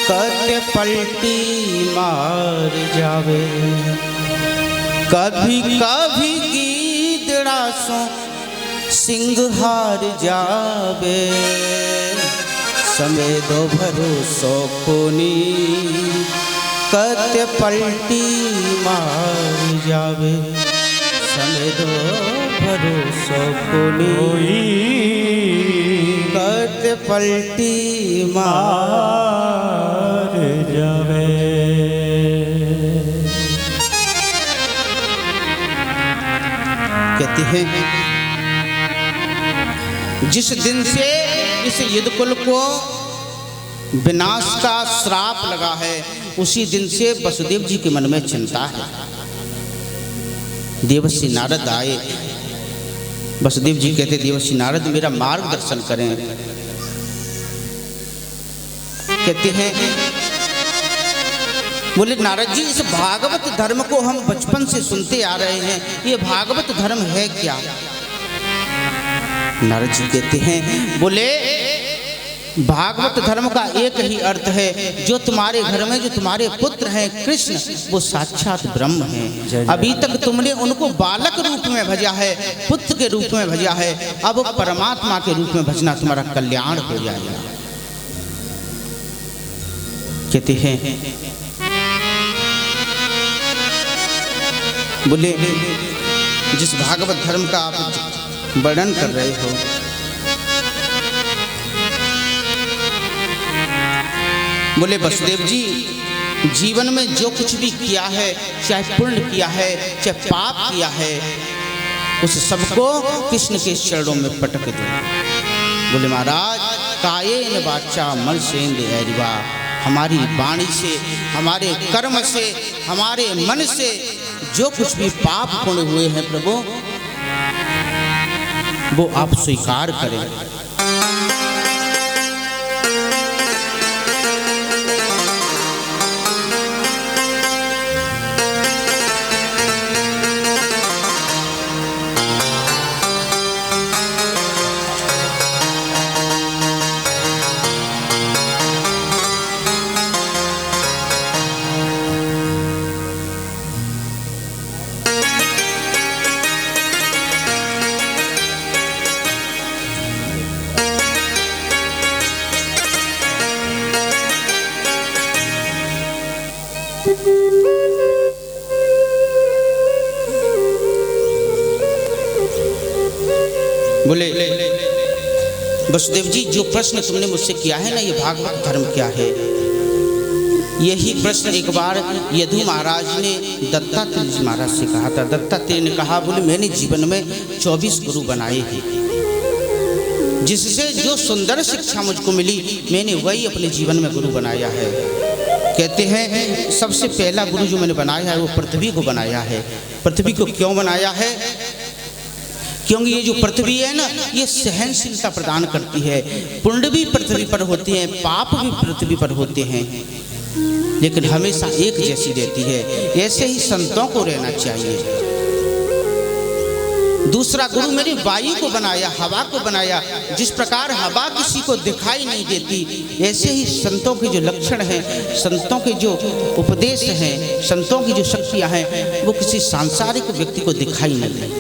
कते पलटी मार जावे, कभी कभी गीदड़ा सो सिंह हार जावे। समय दो भरोसो कोनी कते पलटी मार जावे। समय दो भरोसो कोनी कते पलटी मार जावे। कहते हैं जिस दिन से इस यदुकुल को विनाश का श्राप लगा है, उसी दिन से वसुदेव जी के मन में चिंता है। देवर्षि नारद आए, वसुदेव जी कहते देवर्षि नारद मेरा मार्गदर्शन करें। कहते हैं बोले नारद जी इस भागवत धर्म को हम बचपन से सुनते आ रहे हैं, ये भागवत धर्म है क्या? नारद जी कहते हैं बोले भागवत धर्म का एक ही अर्थ है, जो तुम्हारे घर में जो तुम्हारे पुत्र हैं कृष्ण, वो साक्षात ब्रह्म हैं। अभी तक तुमने उनको बालक रूप में भजा है, पुत्र के रूप में भजा है, अब परमात्मा के रूप में भजना तुम्हारा कल्याण हो जाएगा। कहते हैं बोले जिस भागवत धर्म का आप वर्णन कर रहे हो, बोले वसुदेव जी जीवन में जो कुछ भी किया है, चाहे पुण्य किया है चाहे पाप किया है, उस सबको कृष्ण के चरणों में पटक दो। बोले महाराज कायेन वाचा मनसेन्द्रियैर्वा, हमारी वाणी से, हमारे कर्म से, हमारे मन से जो कुछ भी पाप पुण्य हुए हैं प्रभु, वो आप स्वीकार करें। बोले वसुदेव जी जो प्रश्न तुमने मुझसे किया है ना, ये भागवत धर्म क्या है, यही प्रश्न एक बार यदु महाराज ने दत्तात्रेय जी महाराज से कहा था। दत्तात्रेय ने कहा बोले मैंने जीवन में 24 गुरु बनाए हैं, जिससे जो सुंदर शिक्षा मुझको मिली मैंने वही अपने जीवन में गुरु बनाया है। कहते हैं सबसे पहला गुरु जो मैंने बनाया है वो पृथ्वी को बनाया है। पृथ्वी को क्यों बनाया है? क्योंकि ये जो पृथ्वी है ना, ये सहनशीलता प्रदान करती है। पुण्य भी पृथ्वी पर होते हैं, पाप भी पृथ्वी पर होते हैं, लेकिन हमेशा एक जैसी रहती है। ऐसे ही संतों को रहना चाहिए। दूसरा गुरु मेरी वायु को बनाया, हवा को बनाया। जिस प्रकार हवा किसी को दिखाई नहीं देती, ऐसे ही संतों के जो लक्षण हैं, संतों के जो उपदेश हैं, संतों की जो शक्तियां हैं, वो किसी सांसारिक व्यक्ति को दिखाई न दें।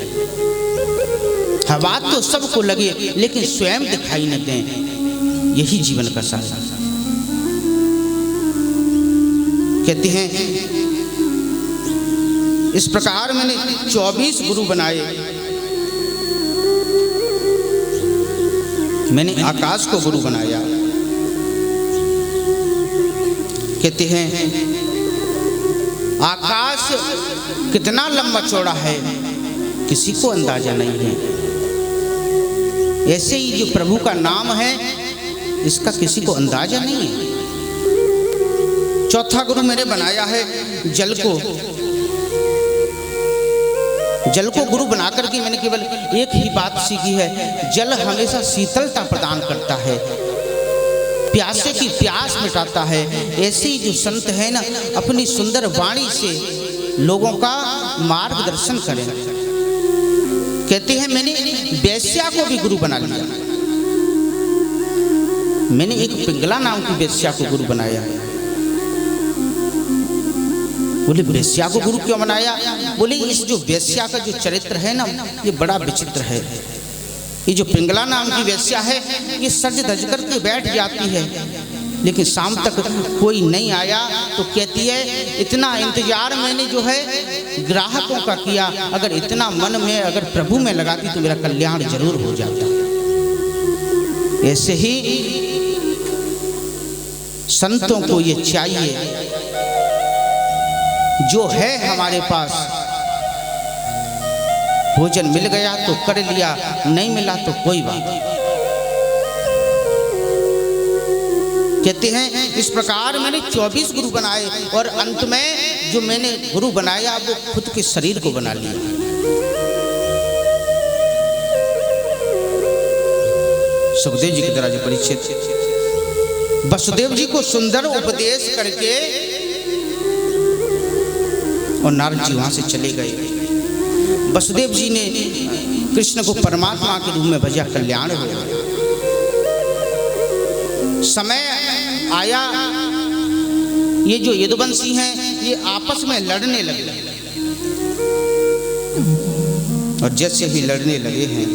हवा तो सबको लगे लेकिन स्वयं दिखाई न दें, यही जीवन का सार। कहते हैं इस प्रकार मैंने 24 गुरु बनाए। मैंने आकाश को गुरु बनाया। कहते हैं आकाश कितना लंबा चौड़ा है किसी को अंदाजा नहीं है। ऐसे ही जो प्रभु का नाम है इसका किसी को अंदाजा नहीं है। चौथा गुरु मैंने बनाया है जल को। जल को गुरु बनाकर के मैंने केवल एक ही बात सीखी है, जल हमेशा शीतलता प्रदान करता है, प्यासे की प्यास मिटाता है। ऐसे ही जो संत है ना, अपनी सुंदर वाणी से लोगों का मार्गदर्शन करें। कहते हैं मैंने वेश्या को भी गुरु बना लिया। मैंने एक पिंगला नाम की वेश्या को गुरु बनाया। बोले वेश्या को गुरु क्यों बनाया? बोले इस जो वेश्या का जो चरित्र है ना, ये बड़ा विचित्र है। ये जो पिंगला नाम की वेश्या है, ये सज धज करके बैठ जाती है, लेकिन शाम तक कोई नहीं आया तो कहती है इतना इंतजार मैंने जो है ग्राहकों का किया, अगर इतना मन में अगर प्रभु में लगाती तो मेरा कल्याण जरूर हो जाता। ऐसे ही संतों को ये चाहिए, जो है हमारे पास, भोजन मिल गया तो कर लिया, नहीं मिला तो कोई बात नहीं। कहते हैं इस प्रकार मैंने 24 गुरु बनाए और अंत में जो मैंने गुरु बनाया वो खुद के शरीर को बना लिया। सुखदेव जी की तरह जो परीक्षित वसुदेव जी को सुंदर उपदेश करके और नारद जी वहां से चले गए। वसुदेव जी ने कृष्ण को परमात्मा के रूप में भजा, कल्याण हुआ। समय आया, ये जो यदुवंशी हैं ये आपस में लड़ने लगे, और जैसे ही लड़ने लगे हैं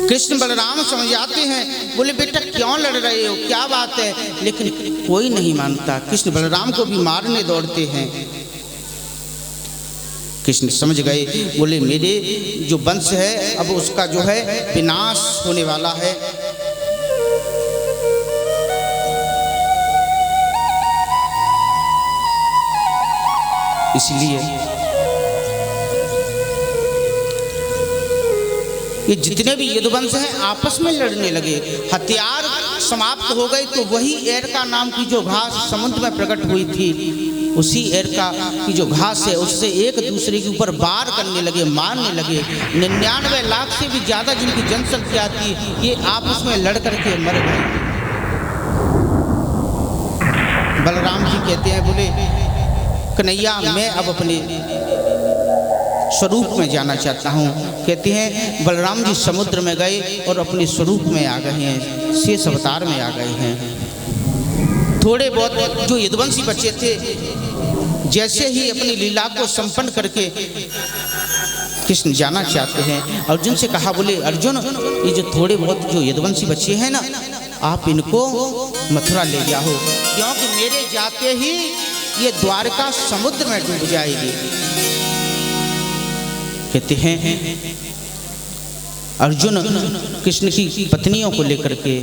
कृष्ण बलराम समझ जाते हैं। बोले बेटा क्यों लड़ रहे हो, क्या बात है? लेकिन कोई नहीं मानता, कृष्ण बलराम को भी मारने दौड़ते हैं। कृष्ण समझ गए, बोले मेरे जो वंश है अब उसका जो है विनाश होने वाला है। इसलिए ये जितने भी यदुवंश हैं आपस में लड़ने लगे, हथियार समाप्त हो गए। तो वही एरका नाम की जो घास समुद्र में प्रकट हुई थी, उसी एरका की जो घास है उससे एक दूसरे के ऊपर वार करने लगे, मारने लगे। 99 लाख से भी ज़्यादा जिनकी जनसंख्या थी, ये आपस में लड़ करके मर गए। बलराम जी कहते हैं, बोले कन्हैया मैं अब अपने स्वरूप में जाना चाहता हूँ। कहते हैं बलराम जी समुद्र में गए और अपने स्वरूप में आ गए हैं, शेष अवतार में आ गए हैं। थोड़े बहुत जो यदुवंशी बच्चे थे, जैसे ही अपनी लीला को संपन्न करके कृष्ण जाना चाहते हैं, अर्जुन से कहा, बोले अर्जुन ये जो थोड़े बहुत जो यदुवंशी बच्चे हैं ना, आप इनको मथुरा ले जाओ, क्योंकि मेरे जाते ही ये द्वारका समुद्र में डूब जाएगी। कहते हैं अर्जुन कृष्ण की पत्नियों को लेकर के